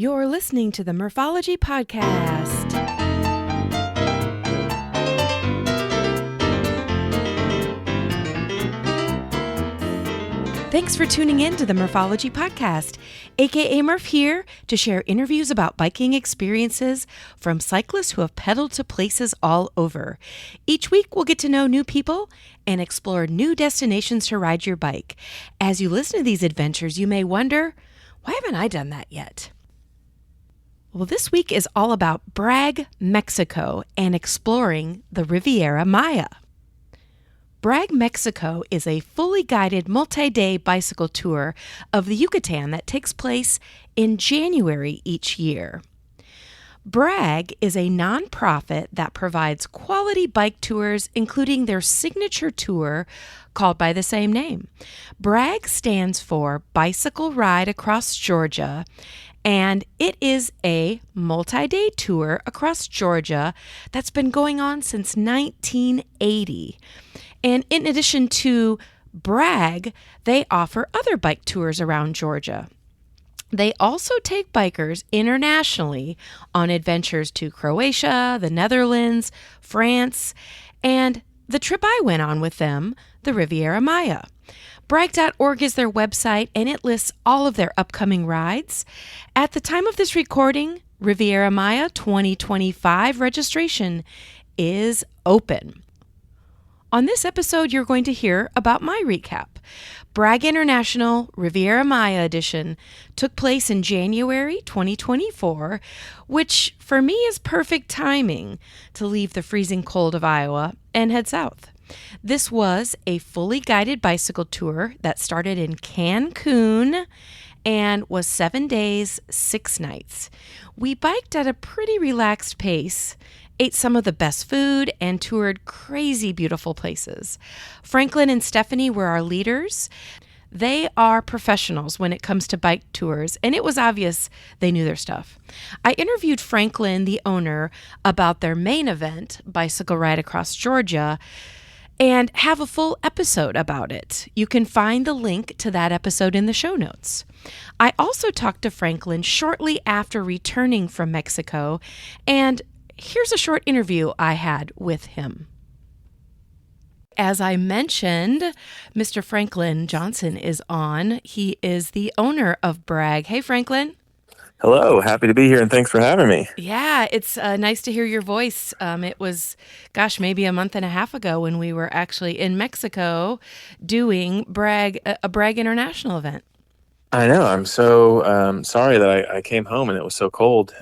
You're listening to the Morphology Podcast. Thanks for tuning in to the Morphology Podcast. AKA Murph here to share interviews about biking experiences from cyclists who have pedaled to places all over. Each week we'll get to know new people and explore new destinations to ride your bike. As you listen to these adventures, you may wonder, why haven't I done that yet? Well, this week is all about Bragg, Mexico, and exploring the Riviera Maya. Bragg, Mexico is a fully guided multi-day bicycle tour of the Yucatan that takes place in January each year. Bragg is a nonprofit that provides quality bike tours, including their signature tour called by the same name. Bragg stands for Bicycle Ride Across Georgia, and it is a multi-day tour across Georgia that's been going on since 1980. And in addition to Bragg, they offer other bike tours around Georgia. They also take bikers internationally on adventures to Croatia, the Netherlands, France, and the trip I went on with them, the Riviera Maya. Bragg.org is their website, and it lists all of their upcoming rides. At the time of this recording, Riviera Maya 2025 registration is open. On this episode, you're going to hear about my recap. Bragg International Riviera Maya Edition took place in January 2024, which for me is perfect timing to leave the freezing cold of Iowa and head south. This was a fully guided bicycle tour that started in Cancun and was 7 days, 6 nights. We biked at a pretty relaxed pace, ate some of the best food, and toured crazy beautiful places. Franklin and Stephanie were our leaders. They are professionals when it comes to bike tours, and it was obvious they knew their stuff. I interviewed Franklin, the owner, about their main event, Bicycle Ride Across Georgia, and have a full episode about it. You can find the link to that episode in the show notes. I also talked to Franklin shortly after returning from Mexico, and here's a short interview I had with him. As I mentioned, Mr. Franklin Johnson is on. He is the owner of Bragg. Hey, Franklin. Hello, happy to be here, and thanks for having me. Yeah, it's nice to hear your voice. It was, maybe a month and a half ago when we were actually in Mexico doing a Bragg International event. I know. I'm so sorry that I came home and it was so cold.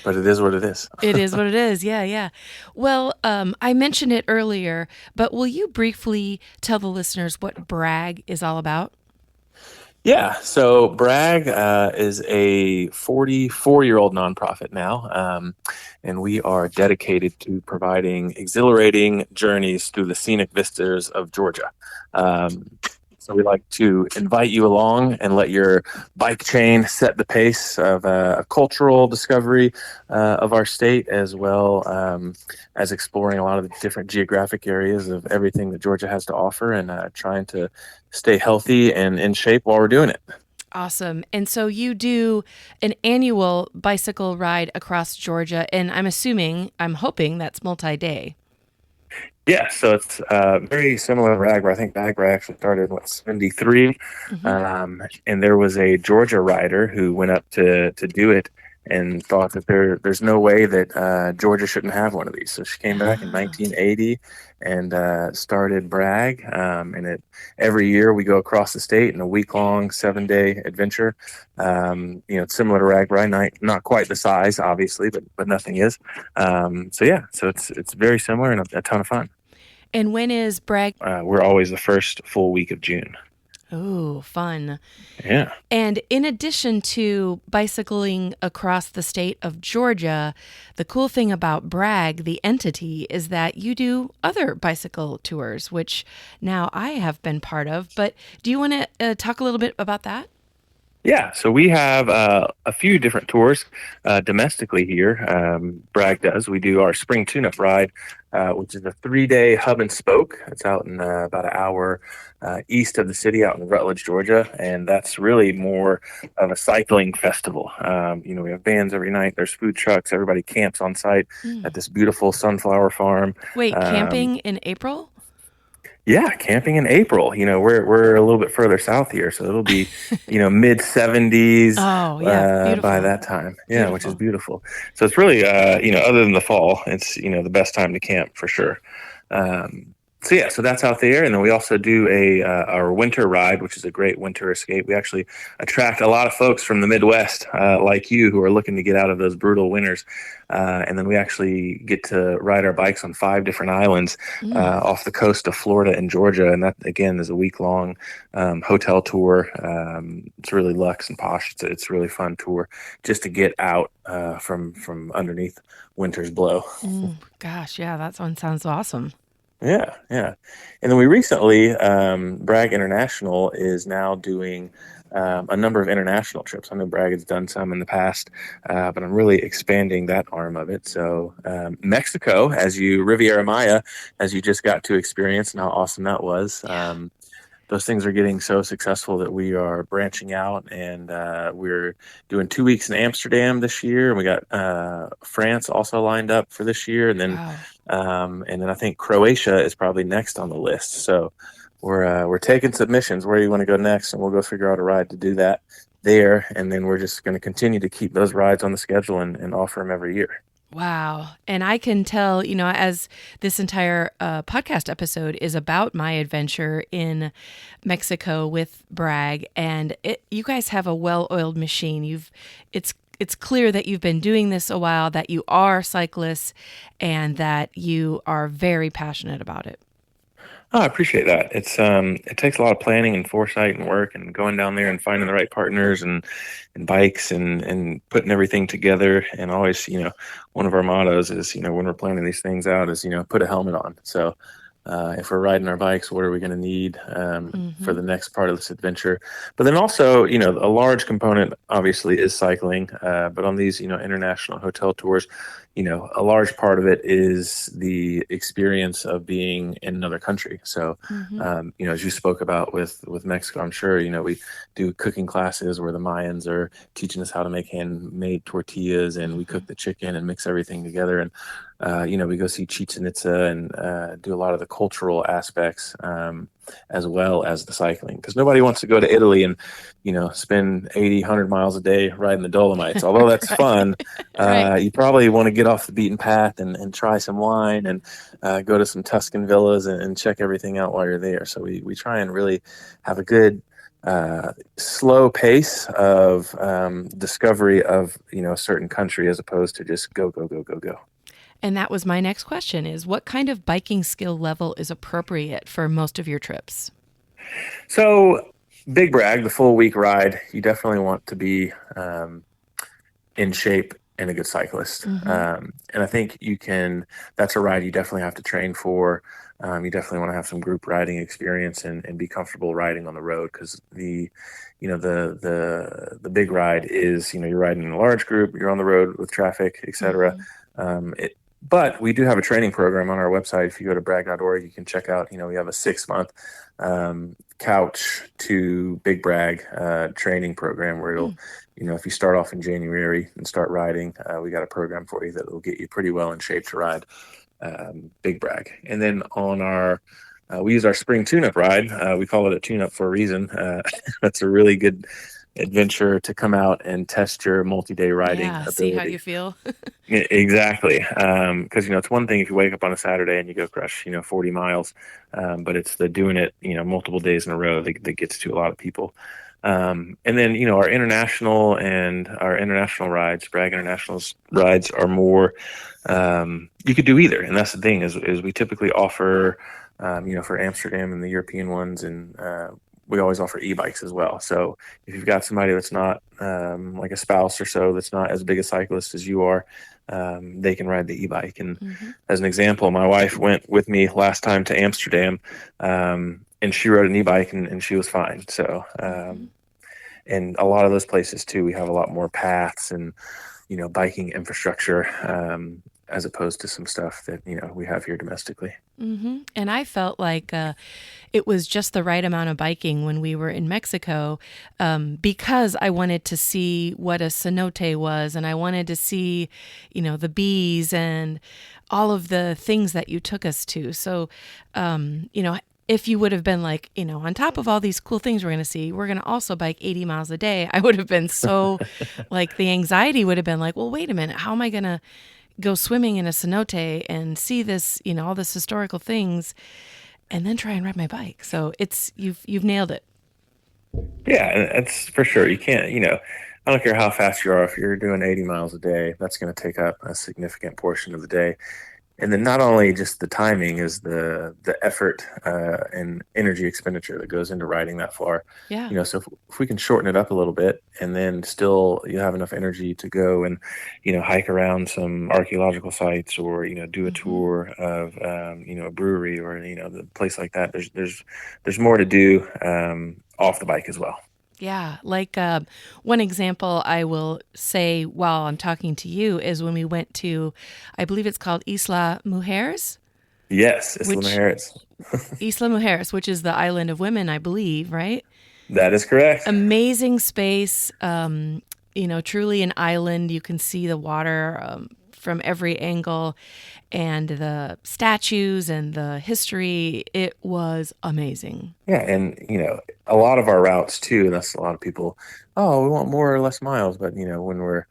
But it is what it is. It is what it is. Yeah. Well, I mentioned it earlier, but will you briefly tell the listeners what Bragg is all about? Yeah. So Bragg is a 44-year-old nonprofit now, and we are dedicated to providing exhilarating journeys through the scenic vistas of Georgia. So we like to invite you along and let your bike chain set the pace of a cultural discovery of our state, as well as exploring a lot of the different geographic areas of everything that Georgia has to offer, and trying to stay healthy and in shape while we're doing it. Awesome. And so you do an annual bicycle ride across Georgia, and I'm hoping that's multi-day. Yeah, so it's very similar to Bragg. I think Bragg actually started in 73, and there was a Georgia rider who went up to do it and thought that there's no way that Georgia shouldn't have one of these. So she came back in 1980 and started Bragg. And every year we go across the state in a week-long, 7-day adventure. It's similar to Bragg, right? Not quite the size, obviously, but nothing is. So it's very similar and a ton of fun. And when is Bragg? We're always the first full week of June. Oh, fun. Yeah. And in addition to bicycling across the state of Georgia, the cool thing about Bragg, the entity, is that you do other bicycle tours, which now I have been part of. But do you want to talk a little bit about that? Yeah, so we have a few different tours domestically here. Bragg does. We do our spring tune-up ride which is a 3-day hub and spoke. It's out in about an hour east of the city, out in Rutledge, Georgia, and that's really more of a cycling festival. We have bands every night. There's food trucks. Everybody camps on site at Mm. this beautiful sunflower farm. Wait, Um, camping in April? yeah, camping in April. We're a little bit further south here, so it'll be, mid 70s Oh, yeah, by beautiful. that time. Yeah, which is Beautiful. beautiful. So it's really, other than the fall, it's the best time to camp for sure. Um, so yeah, so that's out there, and then we also do our winter ride, which is a great winter escape. We actually attract a lot of folks from the Midwest, like you, who are looking to get out of those brutal winters. And then we actually get to ride our bikes on 5 different islands Mm. off the coast of Florida and Georgia, and that again is a week-long hotel tour. It's really luxe and posh. It's a really fun tour just to get out from underneath winter's blow. Mm. Gosh, yeah, that one sounds awesome. Yeah, yeah. And then we recently, Bragg International is now doing a number of international trips. I know Bragg has done some in the past, but I'm really expanding that arm of it. So Mexico, Riviera Maya, as you just got to experience and how awesome that was. Yeah. Those things are getting so successful that we are branching out, and we're doing 2 weeks in Amsterdam this year, and we got France also lined up for this year, Wow. and then I think Croatia is probably next on the list. So we're taking submissions. Where do you want to go next? And we'll go figure out a ride to do that there, and then we're just going to continue to keep those rides on the schedule and offer them every year. Wow. And I can tell, as this entire podcast episode is about my adventure in Mexico with Bragg, and you guys have a well-oiled machine. It's clear that you've been doing this a while, that you are cyclists, and that you are very passionate about it. Oh, I appreciate that. It takes a lot of planning and foresight and work and going down there and finding the right partners and bikes and putting everything together. And always, one of our mottos is, when we're planning these things out is, put a helmet on. So if we're riding our bikes, what are we going to need for Hmm. the next part of this adventure? But then also, a large component obviously is cycling. But on these, international hotel tours, a large part of it is the experience of being in another country. So, Hmm. as you spoke about with Mexico, I'm sure, we do cooking classes where the Mayans are teaching us how to make handmade tortillas, and we cook Hmm. the chicken and mix everything together. And we go see Chichen Itza and do a lot of the cultural aspects as well as the cycling. Because nobody wants to go to Italy and, spend 80, 100 miles a day riding the Dolomites. Although that's Right. fun, Right. you probably want to get off the beaten path and try some wine and go to some Tuscan villas and check everything out while you're there. So we try and really have a good slow pace of discovery of a certain country as opposed to just go go go go go. And that was my next question is what kind of biking skill level is appropriate for most of your trips? So Big Bragg, the full week ride, you definitely want to be in shape and a good cyclist. Hmm. And I think that's a ride you definitely have to train for. You definitely want to have some group riding experience and be comfortable riding on the road because the big ride is, you're riding in a large group, you're on the road with traffic, etc. Hmm. But we do have a training program on our website. If you go to bragg.org, you can check out, we have a 6-month couch to Big Bragg training program where it'll, if you start off in January and start riding, we got a program for you that will get you pretty well in shape to ride Big Bragg. And then we use our spring tune-up ride. We call it a tune-up for a reason. That's a really good adventure to come out and test your multi-day riding Yeah. See how you ability. feel. Exactly. Because, it's one thing if you wake up on a Saturday and you go crush, 40 miles, but it's the doing it, multiple days in a row that gets to a lot of people. And then, our international rides, Bragg International's rides are more, you could do either. And that's the thing is we typically offer, for Amsterdam and the European ones, and we always offer e-bikes as well. So if you've got somebody that's not like a spouse or so, that's not as big a cyclist as you are, they can ride the e-bike. And Hmm. as an example, my wife went with me last time to Amsterdam, and she rode an e-bike and she was fine. So, Hmm. and a lot of those places too, we have a lot more paths and, biking infrastructure. as opposed to some stuff that, we have here domestically. And I felt like it was just the right amount of biking when we were in Mexico, because I wanted to see what a cenote was, and I wanted to see, the bees and all of the things that you took us to. So, if you would have been like, on top of all these cool things we're going to see, we're going to also bike 80 miles a day, I would have been so like the anxiety would have been like, well, wait a minute, how am I going to go swimming in a cenote and see this, all this historical things, and then try and ride my bike. So you've nailed it. Yeah, that's for sure. You can't, I don't care how fast you are. If you're doing 80 miles a day, that's going to take up a significant portion of the day. And then not only just the timing is the effort and energy expenditure that goes into riding that far. Yeah. So if we can shorten it up a little bit, and then still you have enough energy to go and hike around some archaeological sites, or do a tour of a brewery, or the place like that. There's more to do off the bike as well. Yeah, like one example I will say while I'm talking to you is when we went to, I believe it's called Isla Mujeres. Yes, Isla which Mujeres. Isla Mujeres, which is the island of women, I believe, right? That is correct. Amazing space, truly an island. You can see the water from every angle, and the statues and the history. It was amazing. Yeah, and a lot of our routes too. That's a lot of people. Oh, we want more or less miles, but when we're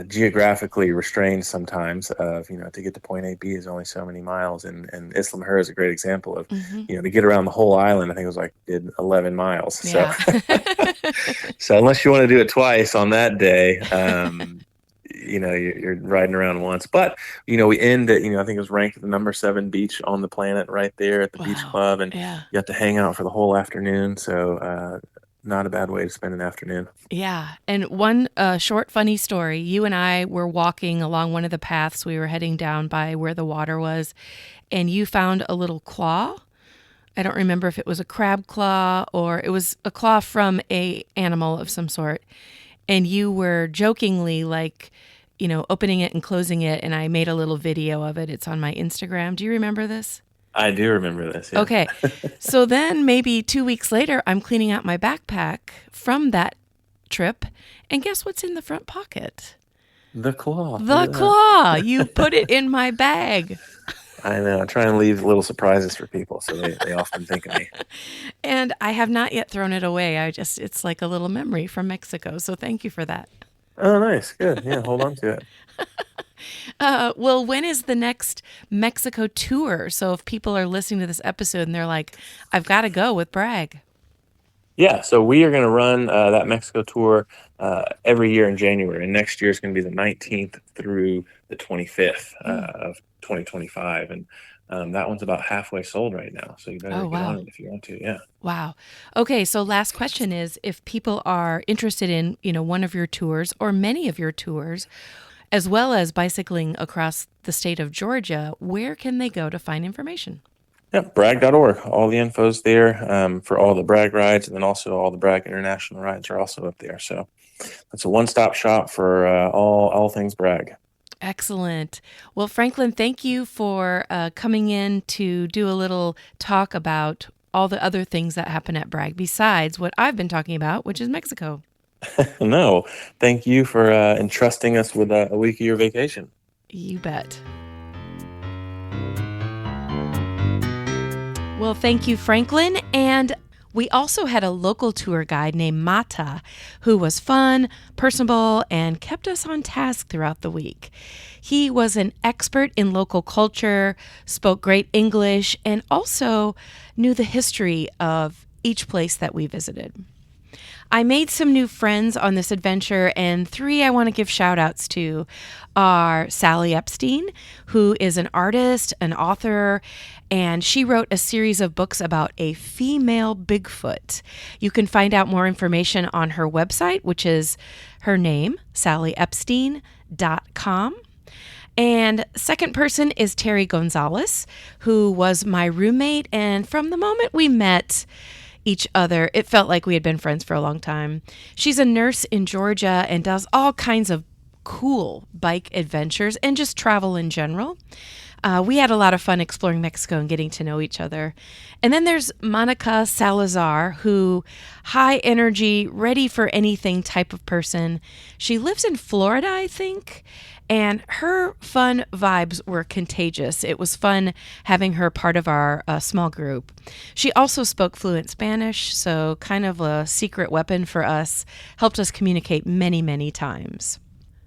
geographically restrained, sometimes of to get to point A, B is only so many miles, and Isla Mujer is a great example of to get around the whole island. I think it was like did 11 miles. Yeah. So, so unless you want to do it twice on that day, you're riding around once. But we end at I think it was ranked the number 7 beach on the planet right there at the beach club, and you have to hang out for the whole afternoon. So not a bad way to spend an afternoon. Yeah. And one short funny story, you and I were walking along one of the paths. We were heading down by where the water was, and you found a little claw. I don't remember if it was a crab claw or it was a claw from a animal of some sort. And you were jokingly like, opening it and closing it. And I made a little video of it. It's on my Instagram. Do you remember this? I do remember this. Yeah. Okay. So then maybe 2 weeks later, I'm cleaning out my backpack from that trip. And guess what's in the front pocket? The claw. The claw. You put it in my bag. I know. I try and leave little surprises for people, so they often think of me. And I have not yet thrown it away. It's like a little memory from Mexico. So thank you for that. Oh, nice. Good. Yeah, hold on to it. Well, when is the next Mexico tour? So if people are listening to this episode and they're like, I've got to go with Bragg. Yeah, so we are going to run that Mexico tour every year in January. And next year is going to be the 19th through the 25th of 2025. And that one's about halfway sold right now. So you better get on it if you want to. Yeah. Wow. Okay. So last question is, if people are interested in, one of your tours or many of your tours, as well as bicycling across the state of Georgia, where can they go to find information? Yeah, bragg.org. All the info's there for all the Bragg rides, and then also all the Bragg International rides are also up there. So that's a one-stop shop for all things Bragg. Excellent. Well, Franklin, thank you for coming in to do a little talk about all the other things that happen at Bragg besides what I've been talking about, which is Mexico. No, thank you for entrusting us with a week of your vacation. You bet. Well, thank you, Franklin. And we also had a local tour guide named Mata, who was fun, personable, and kept us on task throughout the week. He was an expert in local culture, spoke great English, and also knew the history of each place that we visited. I made some new friends on this adventure, and 3 I want to give shout outs to are Sally Epstein, who is an artist, an author, and she wrote a series of books about a female Bigfoot. You can find out more information on her website, which is her name, sallyepstein.com. And second person is Terry Gonzalez, who was my roommate, and from the moment we met each other, it felt like we had been friends for a long time. She's a nurse in Georgia and does all kinds of cool bike adventures and just travel in general. We had a lot of fun exploring Mexico and getting to know each other. And then there's Monica Salazar, who high energy, ready for anything type of person. She lives in Florida, I think, and her fun vibes were contagious. It was fun having her part of our small group. She also spoke fluent Spanish, so kind of a secret weapon for us, helped us communicate many, many times.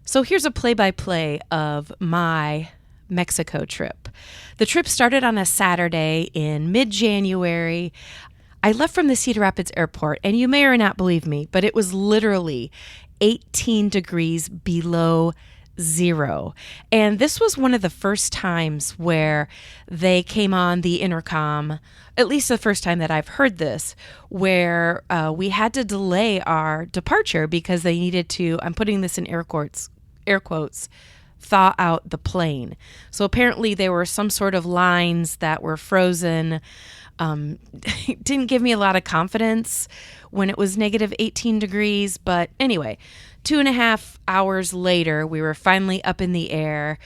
So here's a play-by-play of my Mexico trip. The trip started on a Saturday in mid-January. I left from the Cedar Rapids airport, and you may or not believe me, but it was literally 18 degrees below zero. And this was one of the first times where they came on the intercom, at least the first time that I've heard this, where we had to delay our departure because they needed to, I'm putting this in air quotes, thaw out the plane. So apparently there were some sort of lines that were frozen. Didn't give me a lot of confidence when it was negative 18 degrees. But anyway, 2.5 hours later, we were finally up in the air.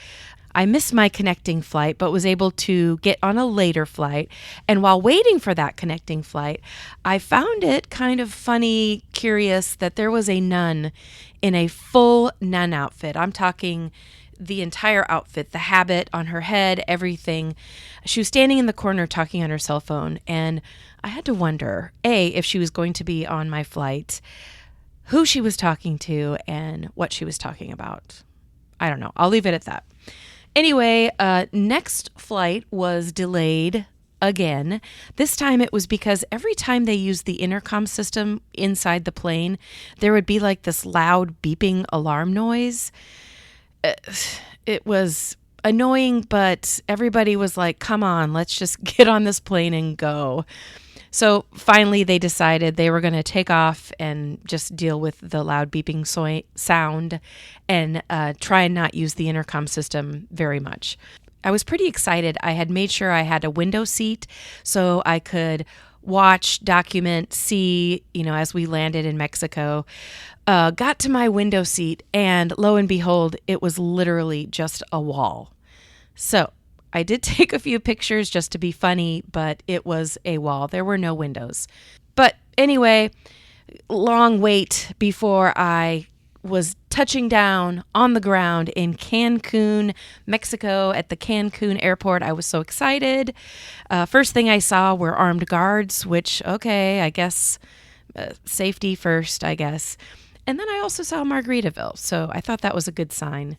I missed my connecting flight, but was able to get on a later flight. And while waiting for that connecting flight, I found it kind of funny, curious that there was a nun in a full nun outfit. I'm talking the entire outfit, the habit on her head, everything. She was standing in the corner talking on her cell phone, and I had to wonder, A, if she was going to be on my flight, who she was talking to, and what she was talking about. I don't know. I'll leave it at that. Anyway, next flight was delayed again. This time it was because every time they used the intercom system inside the plane, there would be like this loud beeping alarm noise. It was annoying, but everybody was like, come on, let's just get on this plane and go. So finally they decided they were going to take off and just deal with the loud beeping sound and try and not use the intercom system very much. I was pretty excited. I had made sure I had a window seat so I could watch, document, see, as we landed in Mexico. Got to my window seat, and lo and behold, it was literally just a wall. So I did take a few pictures just to be funny, but it was a wall. There were no windows. But anyway, long wait before I was touching down on the ground in Cancun, Mexico, at the Cancun airport. I was so excited. First thing I saw were armed guards, which, okay, I guess safety first, I guess. And then I also saw Margaritaville, so I thought that was a good sign.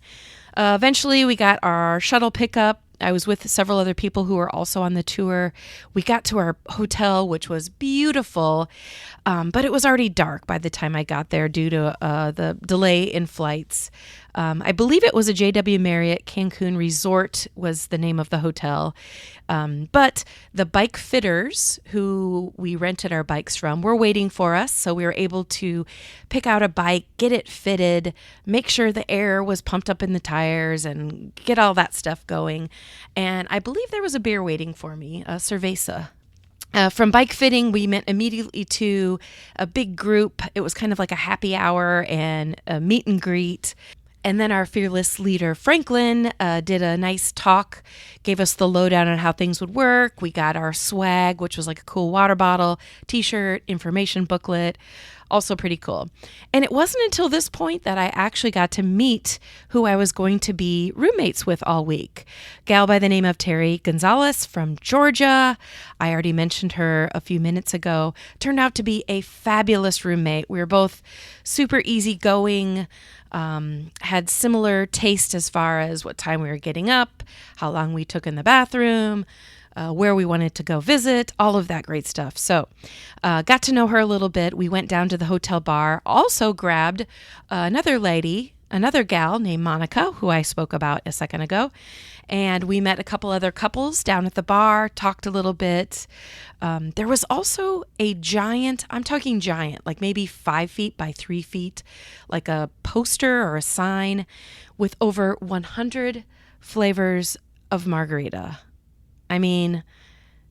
Eventually, we got our shuttle pickup. I was with several other people who were also on the tour. We got to our hotel, which was beautiful, but it was already dark by the time I got there due to the delay in flights. I believe it was a JW Marriott Cancun Resort was the name of the hotel. But the bike fitters who we rented our bikes from were waiting for us. So we were able to pick out a bike, get it fitted, make sure the air was pumped up in the tires and get all that stuff going. And I believe there was a beer waiting for me, a cerveza. From bike fitting, we went immediately to a big group. It was kind of like a happy hour and a meet and greet. And then our fearless leader, Franklin, did a nice talk, gave us the lowdown on how things would work. We got our swag, which was like a cool water bottle, t-shirt, information booklet, also pretty cool. And it wasn't until this point that I actually got to meet who I was going to be roommates with all week. Gal by the name of Terry Gonzalez from Georgia. I already mentioned her a few minutes ago. Turned out to be a fabulous roommate. We were both super easygoing, had similar taste as far as what time we were getting up, how long we took in the bathroom, where we wanted to go visit, all of that great stuff. So got to know her a little bit. We went down to the hotel bar, also grabbed another gal named Monica, who I spoke about a second ago. And we met a couple other couples down at the bar, talked a little bit. There was also a giant, I'm talking giant, like maybe 5 feet by 3 feet, like a poster or a sign with over 100 flavors of margarita. I mean,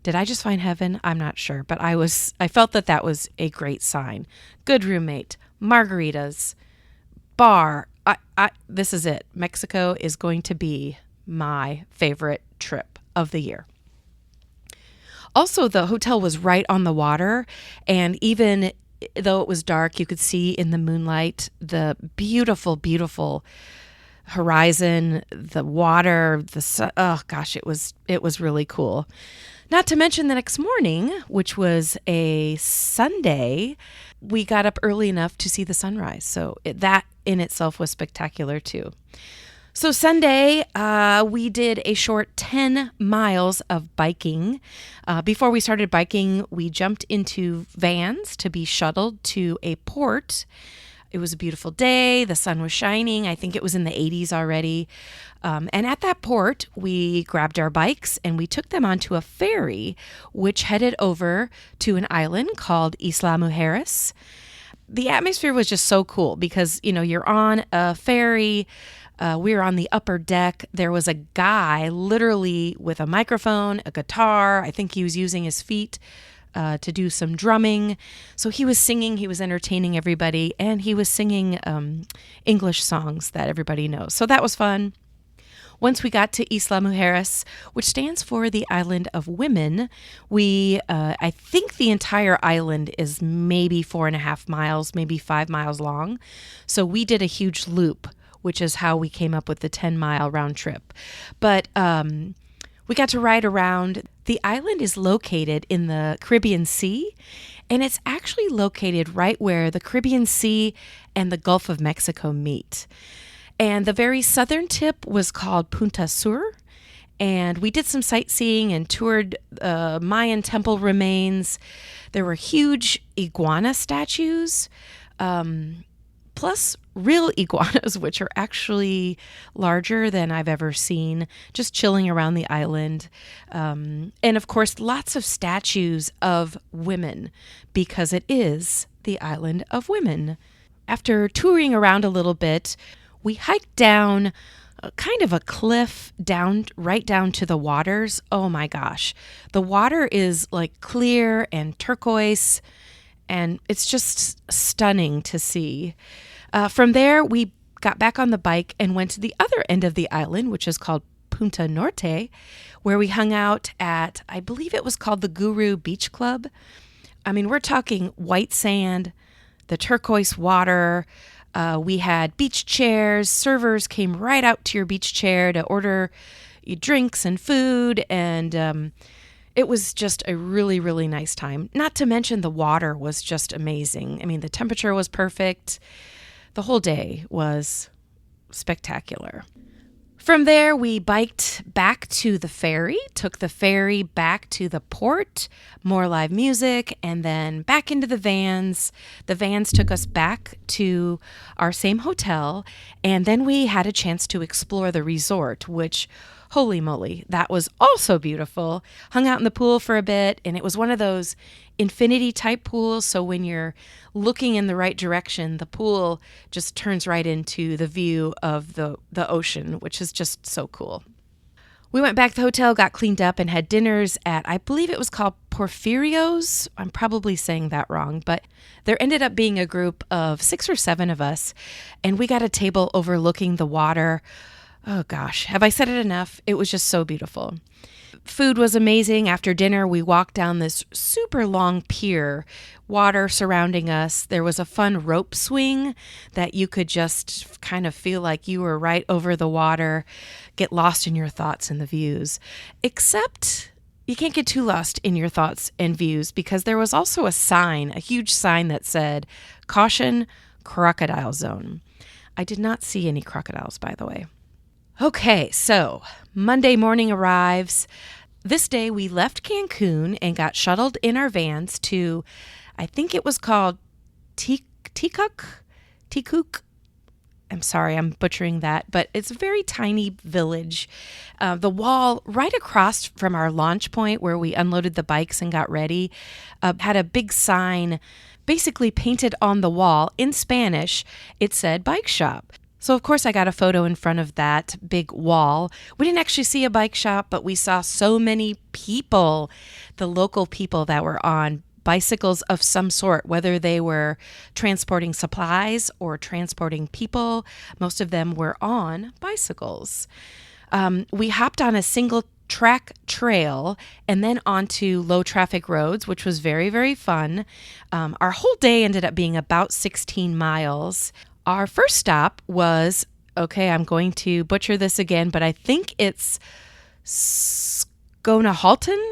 did I just find heaven? I'm not sure, but I felt that was a great sign. Good roommate, margaritas, bar, This is it. Mexico is going to be my favorite trip of the year. Also, the hotel was right on the water, and even though it was dark, you could see in the moonlight the beautiful, beautiful horizon, the water, the sun. Oh gosh, it was really cool. Not to mention the next morning, which was a Sunday, we got up early enough to see the sunrise. So that in itself was spectacular too. So Sunday, we did a short 10 miles of biking. Before we started biking, we jumped into vans to be shuttled to a port. It was a beautiful day. The sun was shining. I think it was in the 80s already. And at that port, we grabbed our bikes and we took them onto a ferry, which headed over to an island called Isla Mujeres. The atmosphere was just so cool because, you're on a ferry. We were on the upper deck. There was a guy literally with a microphone, a guitar. I think he was using his feet to do some drumming. So he was singing, he was entertaining everybody, and he was singing English songs that everybody knows. So that was fun. Once we got to Isla Mujeres, which stands for the Island of Women, I think the entire island is maybe 4.5 miles, maybe 5 miles long. So we did a huge loop, which is how we came up with the 10-mile round trip. But we got to ride around. The island is located in the Caribbean Sea, and it's actually located right where the Caribbean Sea and the Gulf of Mexico meet. And the very southern tip was called Punta Sur, and we did some sightseeing and toured Mayan temple remains. There were huge iguana statues, plus real iguanas, which are actually larger than I've ever seen, just chilling around the island. And of course, lots of statues of women, because it is the Island of Women. After touring around a little bit, we hiked down kind of a cliff right down to the waters. Oh my gosh. The water is like clear and turquoise, and it's just stunning to see. From there, we got back on the bike and went to the other end of the island, which is called Punta Norte, where we hung out at, I believe it was called the Guru Beach Club. I mean, we're talking white sand, the turquoise water. We had beach chairs. Servers came right out to your beach chair to order you drinks and food. And it was just a really, really nice time. Not to mention the water was just amazing. I mean, the temperature was perfect. The whole day was spectacular. From there, we biked back to the ferry, took the ferry back to the port, more live music, and then back into the vans. The vans took us back to our same hotel, and then we had a chance to explore the resort, which, holy moly, that was also beautiful. Hung out in the pool for a bit, and it was one of those infinity type pools, so when you're looking in the right direction, the pool just turns right into the view of the ocean, which is just so cool. We went back to the hotel, got cleaned up, and had dinners at, I believe it was called Porfirio's. I'm probably saying that wrong, but there ended up being a group of 6 or 7 of us, and we got a table overlooking the water. Oh gosh, have I said it enough? It was just so beautiful. Food was amazing. After dinner, we walked down this super long pier, water surrounding us. There was a fun rope swing that you could just kind of feel like you were right over the water, get lost in your thoughts and the views. Except you can't get too lost in your thoughts and views because there was also a sign, a huge sign that said, "Caution, crocodile zone." I did not see any crocodiles, by the way. Okay, so Monday morning arrives. This day we left Cancun and got shuttled in our vans to, I think it was called Tikuk. I'm sorry, I'm butchering that, but it's a very tiny village. The wall right across from our launch point where we unloaded the bikes and got ready had a big sign basically painted on the wall in Spanish. It said bike shop. So, of course, I got a photo in front of that big wall. We didn't actually see a bike shop, but we saw so many people, the local people that were on bicycles of some sort, whether they were transporting supplies or transporting people. Most of them were on bicycles. We hopped on a single track trail and then onto low traffic roads, which was very, very fun. Our whole day ended up being about 16 miles. Our first stop was, okay, I'm going to butcher this again, but I think it's Skonahalton,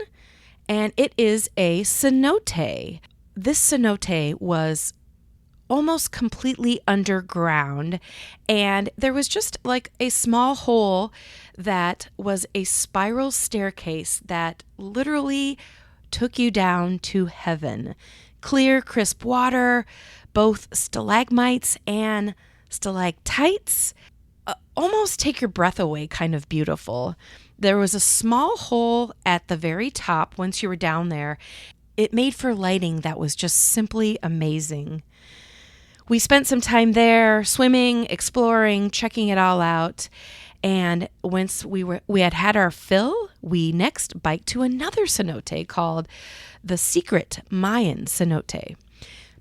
and it is a cenote. This cenote was almost completely underground, and there was just like a small hole that was a spiral staircase that literally took you down to heaven. Clear, crisp water, both stalagmites and stalactites. Almost take your breath away, kind of beautiful. There was a small hole at the very top once you were down there. It made for lighting that was just simply amazing. We spent some time there swimming, exploring, checking it all out. And once we had our fill, we next biked to another cenote called the Secret Mayan Cenote.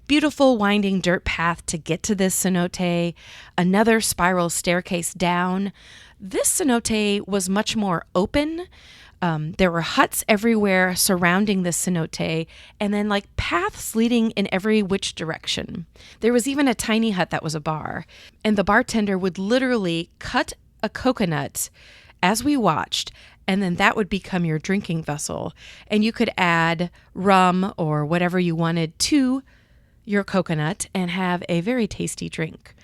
Beautiful winding dirt path to get to this cenote, another spiral staircase down. This cenote was much more open. There were huts everywhere surrounding the cenote, and then like paths leading in every which direction. There was even a tiny hut that was a bar, and the bartender would literally cut a coconut as we watched, and then that would become your drinking vessel. And you could add rum or whatever you wanted to your coconut and have a very tasty drink.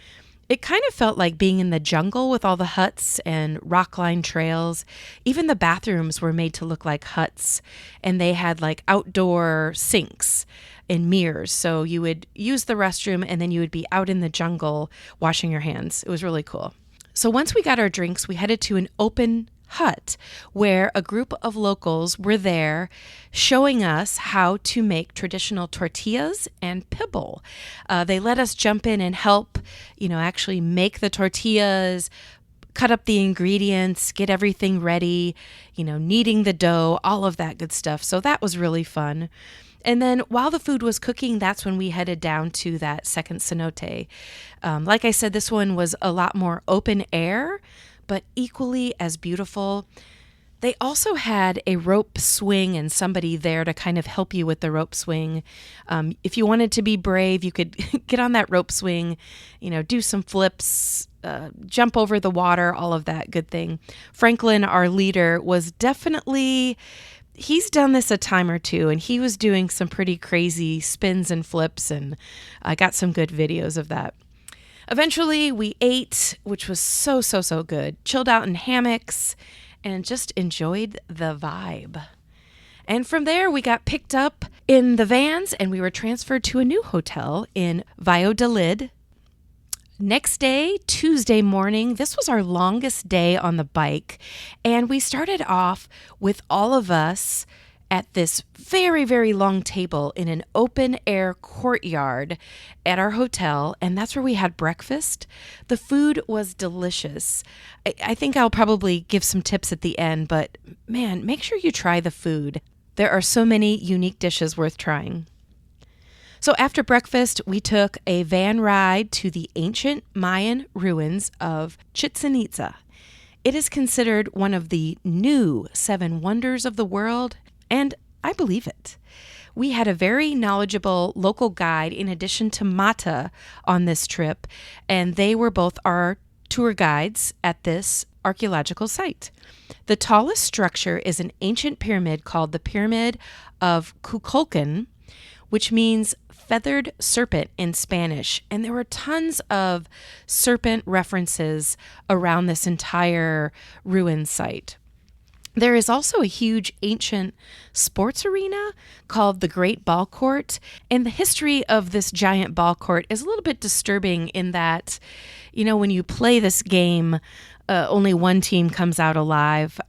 It kind of felt like being in the jungle with all the huts and rock-lined trails. Even the bathrooms were made to look like huts, and they had like outdoor sinks and mirrors. So you would use the restroom and then you would be out in the jungle washing your hands. It was really cool. So once we got our drinks, we headed to an open hut where a group of locals were there showing us how to make traditional tortillas and pibble. They let us jump in and help, actually make the tortillas, cut up the ingredients, get everything ready, kneading the dough, all of that good stuff. So that was really fun. And then while the food was cooking, that's when we headed down to that second cenote. Like I said, this one was a lot more open air, but equally as beautiful. They also had a rope swing and somebody there to kind of help you with the rope swing. If you wanted to be brave, you could get on that rope swing, do some flips, jump over the water, all of that good thing. Franklin, our leader, was definitely... He's done this a time or two, and he was doing some pretty crazy spins and flips, and I got some good videos of that. Eventually, we ate, which was so good, chilled out in hammocks, and just enjoyed the vibe. And from there, we got picked up in the vans, and we were transferred to a new hotel in Valladolid. Next day, Tuesday morning, this was our longest day on the bike, and we started off with all of us at this very, very long table in an open air courtyard at our hotel, and that's where we had breakfast. The food was delicious. I think I'll probably give some tips at the end, but man, make sure you try the food. There are so many unique dishes worth trying. So after breakfast, we took a van ride to the ancient Mayan ruins of Chichen Itza. It is considered one of the new 7 wonders of the world, and I believe it. We had a very knowledgeable local guide in addition to Mata on this trip, and they were both our tour guides at this archaeological site. The tallest structure is an ancient pyramid called the Pyramid of Kukulkan, which means feathered serpent in Spanish. And there were tons of serpent references around this entire ruin site. There is also a huge ancient sports arena called the Great Ball Court. And the history of this giant ball court is a little bit disturbing in that, when you play this game, only one team comes out alive.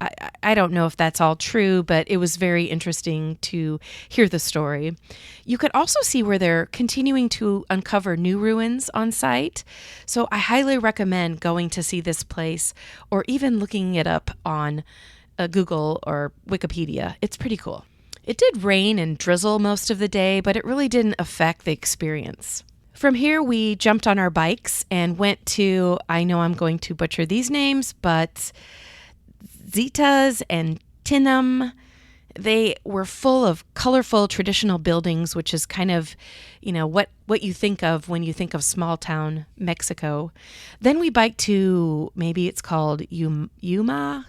I don't know if that's all true, but it was very interesting to hear the story. You could also see where they're continuing to uncover new ruins on site. So I highly recommend going to see this place or even looking it up on Google or Wikipedia. It's pretty cool. It did rain and drizzle most of the day, but it really didn't affect the experience. From here, we jumped on our bikes and went to, I know I'm going to butcher these names, but Zitas and Tinum. They were full of colorful traditional buildings, which is kind of, what you think of when you think of small town Mexico. Then we biked to, maybe it's called Uama.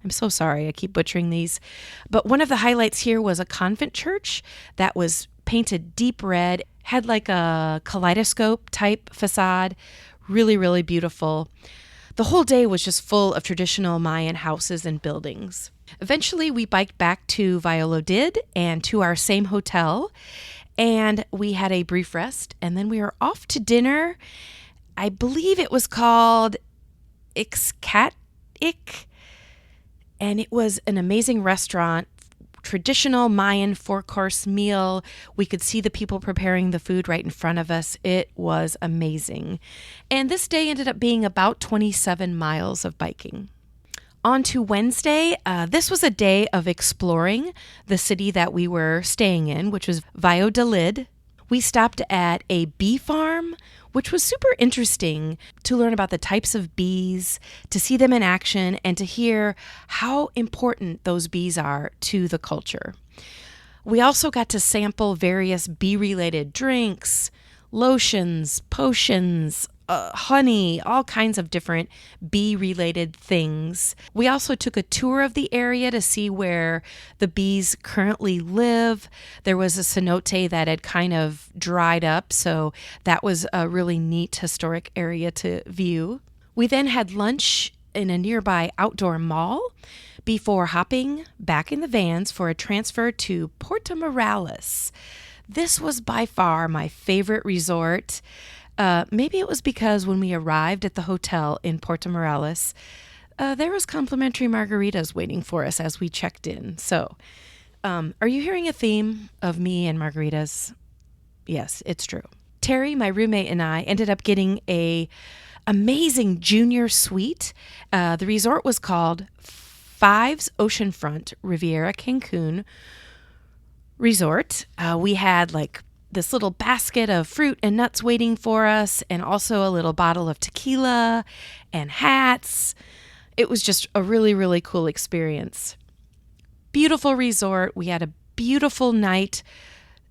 I'm so sorry, I keep butchering these. But one of the highlights here was a convent church that was painted deep red, had like a kaleidoscope type facade, really, really beautiful. The whole day was just full of traditional Mayan houses and buildings. Eventually, we biked back to Valladolid and to our same hotel, and we had a brief rest, and then we were off to dinner. I believe it was called Ixcatic, and it was an amazing restaurant, traditional Mayan four-course meal. We could see the people preparing the food right in front of us. It was amazing. And this day ended up being about 27 miles of biking. On to Wednesday, this was a day of exploring the city that we were staying in, which was Valladolid. We stopped at a bee farm, which was super interesting to learn about the types of bees, to see them in action, and to hear how important those bees are to the culture. We also got to sample various bee-related drinks, lotions, potions, honey, all kinds of different bee-related things. We also took a tour of the area to see where the bees currently live. There was a cenote that had kind of dried up, so that was a really neat historic area to view. We then had lunch in a nearby outdoor mall before hopping back in the vans for a transfer to Puerto Morales. This was by far my favorite resort. Maybe it was because when we arrived at the hotel in Puerto Morales, there was complimentary margaritas waiting for us as we checked in. So, are you hearing a theme of me and margaritas? Yes, it's true. Terry, my roommate, and I ended up getting a amazing junior suite. The resort was called Fives Oceanfront Riviera Cancun Resort. We had like this little basket of fruit and nuts waiting for us, and also a little bottle of tequila and hats. It was just a really, really cool experience. Beautiful resort. We had a beautiful night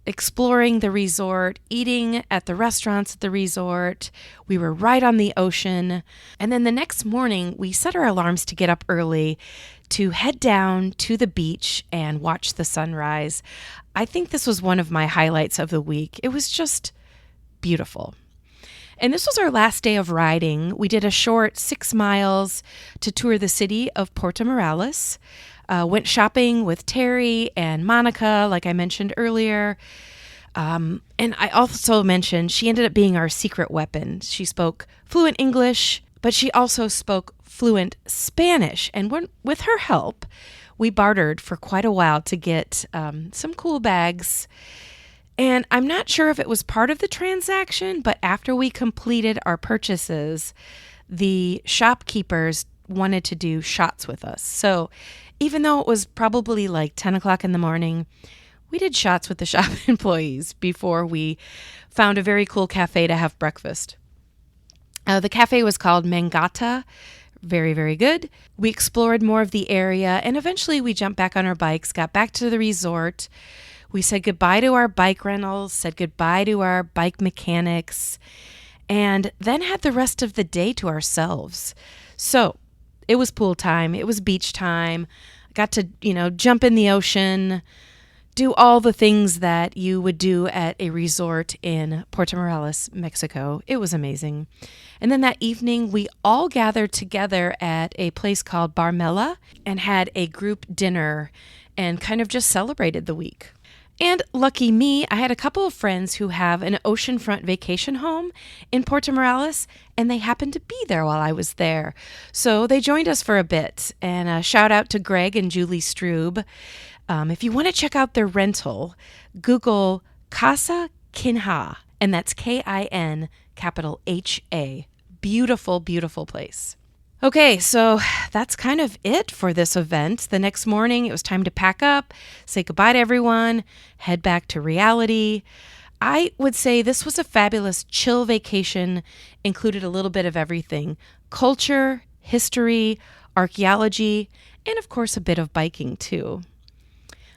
exploring the resort, eating at the restaurants at the resort. We were right on the ocean. And then the next morning, we set our alarms to get up early to head down to the beach and watch the sunrise. I think this was one of my highlights of the week. It was just beautiful. And this was our last day of riding. We did a short 6 miles to tour the city of Puerto Morales. Went shopping with Terry and Monica, like I mentioned earlier. And I also mentioned she ended up being our secret weapon. She spoke fluent English, but she also spoke fluent Spanish. And with her help, we bartered for quite a while to get some cool bags. And I'm not sure if it was part of the transaction, but after we completed our purchases, the shopkeepers wanted to do shots with us. So even though it was probably like 10 o'clock in the morning, we did shots with the shop employees before we found a very cool cafe to have breakfast. The cafe was called Mangata. Very, very good. We explored more of the area, and eventually we jumped back on our bikes, got back to the resort. We said goodbye to our bike rentals, said goodbye to our bike mechanics, and then had the rest of the day to ourselves. So it was pool time. It was beach time. Got to, jump in the ocean, do all the things that you would do at a resort in Puerto Morales, Mexico. It was amazing. And then that evening, we all gathered together at a place called Barmela and had a group dinner and kind of just celebrated the week. And lucky me, I had a couple of friends who have an oceanfront vacation home in Puerto Morales, and they happened to be there while I was there. So they joined us for a bit. And a shout out to Greg and Julie Strube. If you want to check out their rental, Google Casa Kinha, and that's Kin, capital H-A. Beautiful, beautiful place. Okay, so that's kind of it for this event. The next morning, it was time to pack up, say goodbye to everyone, head back to reality. I would say this was a fabulous chill vacation, included a little bit of everything: culture, history, archaeology, and of course, a bit of biking too.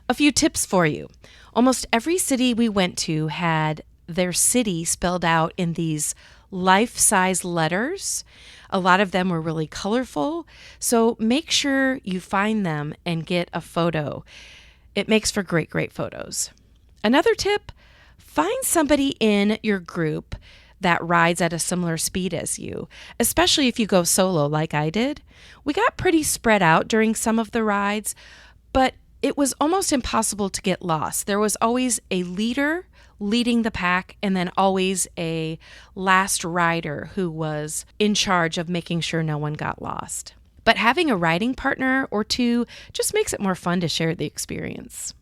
A few tips for you. Almost every city we went to had their city spelled out in these life-size letters. A lot of them were really colorful, so make sure you find them and get a photo. It makes for great, great photos. Another tip: find somebody in your group that rides at a similar speed as you, especially if you go solo like I did. We got pretty spread out during some of the rides, but it was almost impossible to get lost. There was always a leader leading the pack, and then always a last rider who was in charge of making sure no one got lost. But having a riding partner or two just makes it more fun to share the experience.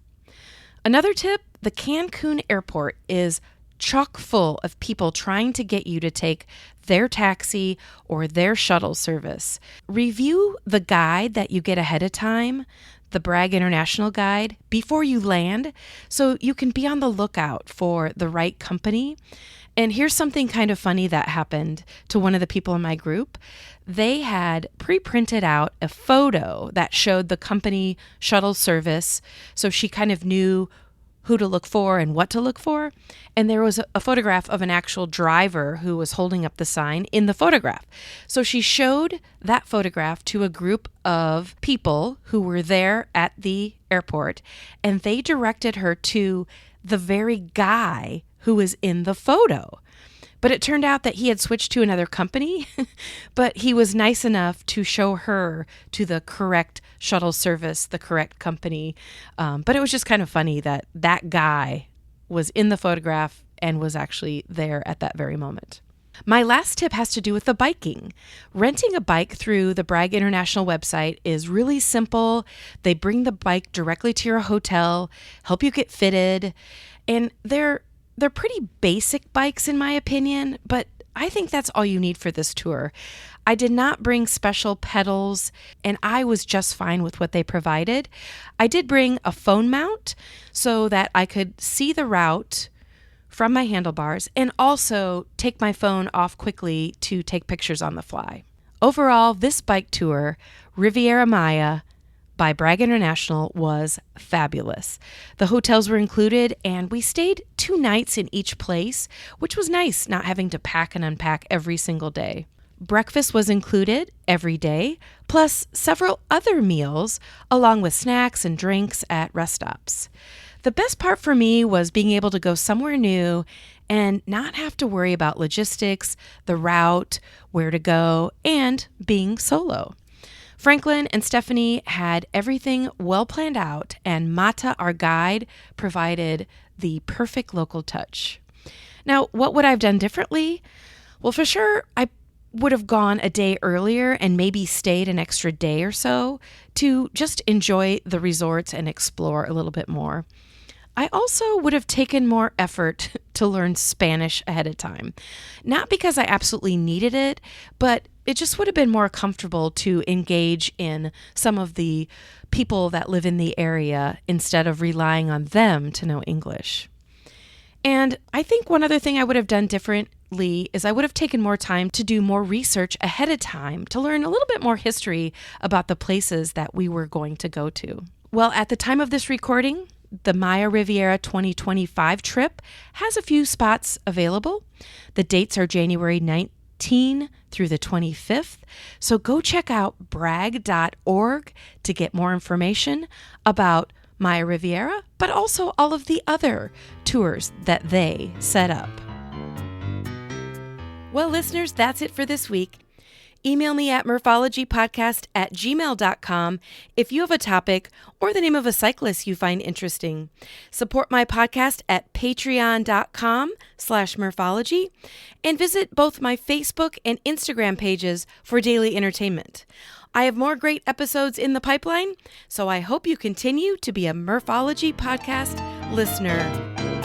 Another tip: the Cancun airport is chock full of people trying to get you to take their taxi or their shuttle service. Review the guide that you get ahead of time, the Bragg International Guide, before you land, so you can be on the lookout for the right company. And here's something kind of funny that happened to one of the people in my group. They had pre-printed out a photo that showed the company shuttle service, so she kind of knew who to look for and what to look for. And there was a photograph of an actual driver who was holding up the sign in the photograph. So she showed that photograph to a group of people who were there at the airport, and they directed her to the very guy who was in the photo. But it turned out that he had switched to another company, but he was nice enough to show her to the correct shuttle service, the correct company. But it was just kind of funny that that guy was in the photograph and was actually there at that very moment. My last tip has to do with the biking. Renting a bike through the Bragg International website is really simple. They bring the bike directly to your hotel, help you get fitted, and they're pretty basic bikes in my opinion, but I think that's all you need for this tour. I did not bring special pedals, and I was just fine with what they provided. I did bring a phone mount so that I could see the route from my handlebars and also take my phone off quickly to take pictures on the fly. Overall, this bike tour, Riviera Maya by Bragg International, was fabulous. The hotels were included, and we stayed 2 nights in each place, which was nice, not having to pack and unpack every single day. Breakfast was included every day, plus several other meals, along with snacks and drinks at rest stops. The best part for me was being able to go somewhere new and not have to worry about logistics, the route, where to go, and being solo. Franklin and Stephanie had everything well planned out, and Mata, our guide, provided the perfect local touch. Now, what would I have done differently? Well, for sure, I would have gone a day earlier and maybe stayed an extra day or so to just enjoy the resorts and explore a little bit more. I also would have taken more effort to learn Spanish ahead of time. Not because I absolutely needed it, but it just would have been more comfortable to engage in some of the people that live in the area instead of relying on them to know English. And I think one other thing I would have done differently is I would have taken more time to do more research ahead of time to learn a little bit more history about the places that we were going to go to. Well, at the time of this recording, the Maya Riviera 2025 trip has a few spots available. The dates are January 19 through the 25th. So go check out bragg.org to get more information about Maya Riviera, but also all of the other tours that they set up. Well, listeners, that's it for this week. Email me at murphologypodcast@gmail.com if you have a topic or the name of a cyclist you find interesting. Support my podcast at patreon.com/murphology and visit both my Facebook and Instagram pages for daily entertainment. I have more great episodes in the pipeline, so I hope you continue to be a Murphology podcast listener.